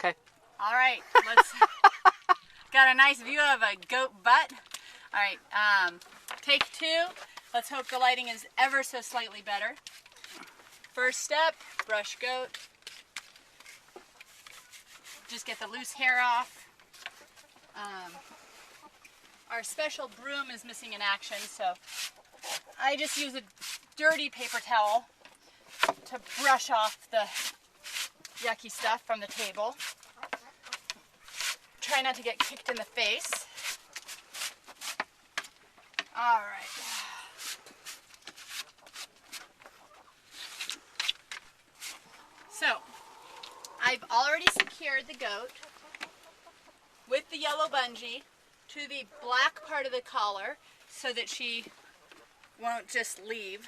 Okay. All right, let's. Got a nice view of a goat butt. All right, take two. Let's hope the lighting is ever so slightly better. First step, brush goat. Just get the loose hair off. Our special broom is missing in action, so I just use a dirty paper towel to brush off the yucky stuff from the table. Try not to get kicked in the face. All right. So, I've already secured the goat with the yellow bungee to the black part of the collar so that she won't just leave.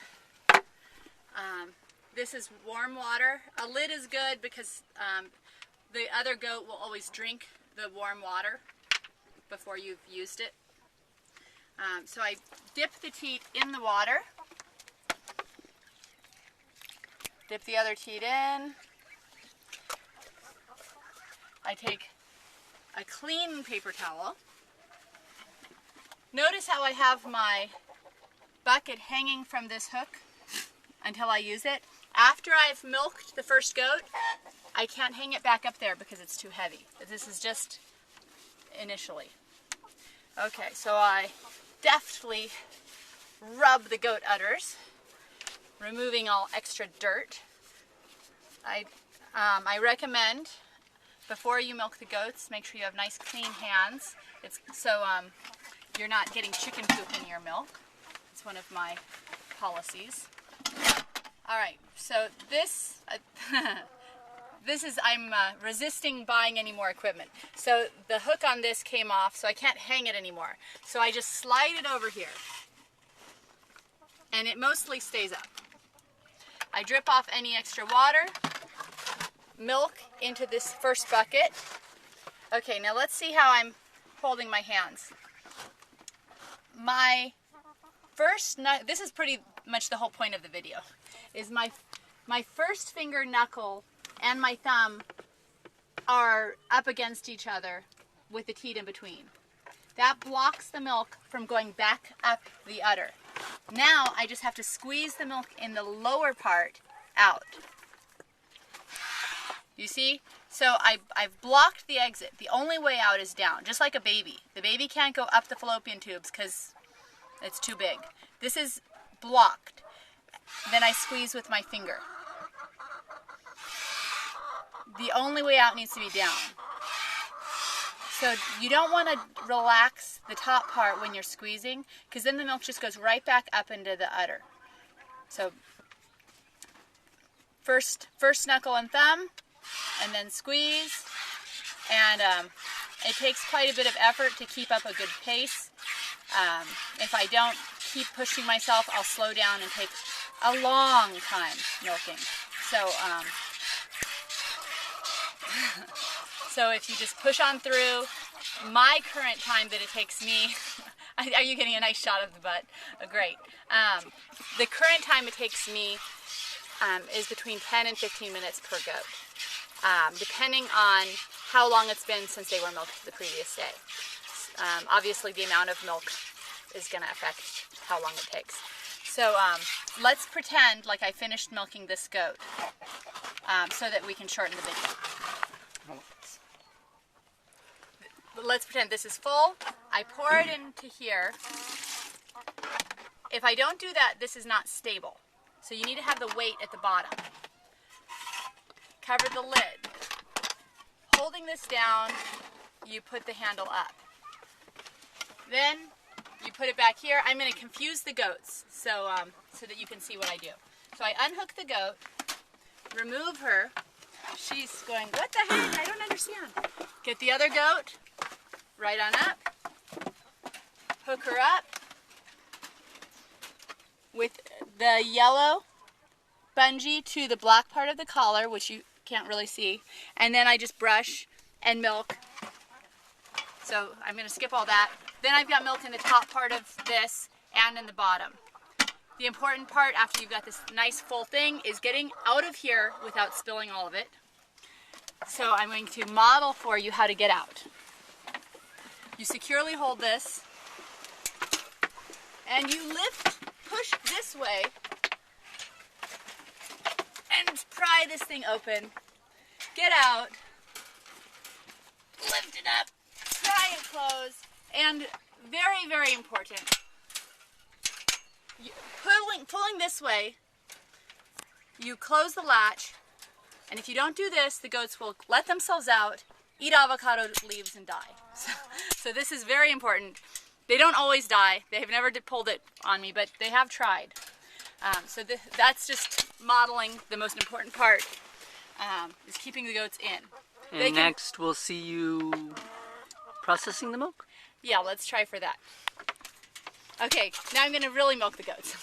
This is warm water. A lid is good because the other goat will always drink the warm water before you've used it. So I dip the teat in the water, dip the other teat in. I take a clean paper towel. Notice how I have my bucket hanging from this hook until I use it. After I've milked the first goat, I can't hang it back up there because it's too heavy. This is just initially. Okay, so I deftly rub the goat udders, removing all extra dirt. I recommend before you milk the goats, make sure you have nice clean hands. It's so you're not getting chicken poop in your milk. It's one of my policies. All right, so this I'm resisting buying any more equipment. So the hook on this came off, so I can't hang it anymore. So I just slide it over here, and it mostly stays up. I drip off any extra water, milk into this first bucket. Okay, now let's see how I'm holding my hands. My first, this is pretty much the whole point of the video, is my first finger knuckle and my thumb are up against each other with the teat in between. That blocks the milk from going back up the udder. Now I just have to squeeze the milk in the lower part out. You see? So I've blocked the exit. The only way out is down, just like a baby. The baby can't go up the fallopian tubes because it's too big. This is blocked. Then I squeeze with my finger. The only way out needs to be down. So you don't want to relax the top part when you're squeezing, because then the milk just goes right back up into the udder. So first knuckle and thumb, and then squeeze. And it takes quite a bit of effort to keep up a good pace. If I don't keep pushing myself, I'll slow down and take a long time milking. So so if you just push on through, my current time that it takes me, are you getting a nice shot of the butt? Oh, great. The current time it takes me is between 10 and 15 minutes per goat, depending on how long it's been since they were milked the previous day. Obviously the amount of milk is going to affect how long it takes. So let's pretend like I finished milking this goat so that we can shorten the video. Let's pretend this is full. I pour it into here. If I don't do that, this is not stable. So you need to have the weight at the bottom. Cover the lid. Holding this down, you put the handle up. Then you put it back here. I'm going to confuse the goats so that you can see what I do. So I unhook the goat, remove her. She's going, what the heck? I don't understand. Get the other goat, right on up, hook her up with the yellow bungee to the black part of the collar, which you can't really see, and then I just brush and milk. So I'm going to skip all that. Then I've got milk in the top part of this and in the bottom. The important part after you've got this nice full thing is getting out of here without spilling all of it. So I'm going to model for you how to get out. You securely hold this, and you push this way, and pry this thing open. Get out, lift it up, pry it close, and very, very important, pulling this way, you close the latch, and if you don't do this, the goats will let themselves out, eat avocado leaves, and die. So this is very important. They don't always die. They have never pulled it on me, but they have tried. So that's just modeling. The most important part is keeping the goats in. And next we'll see you processing the milk? Yeah, let's try for that. Okay, now I'm going to really milk the goats.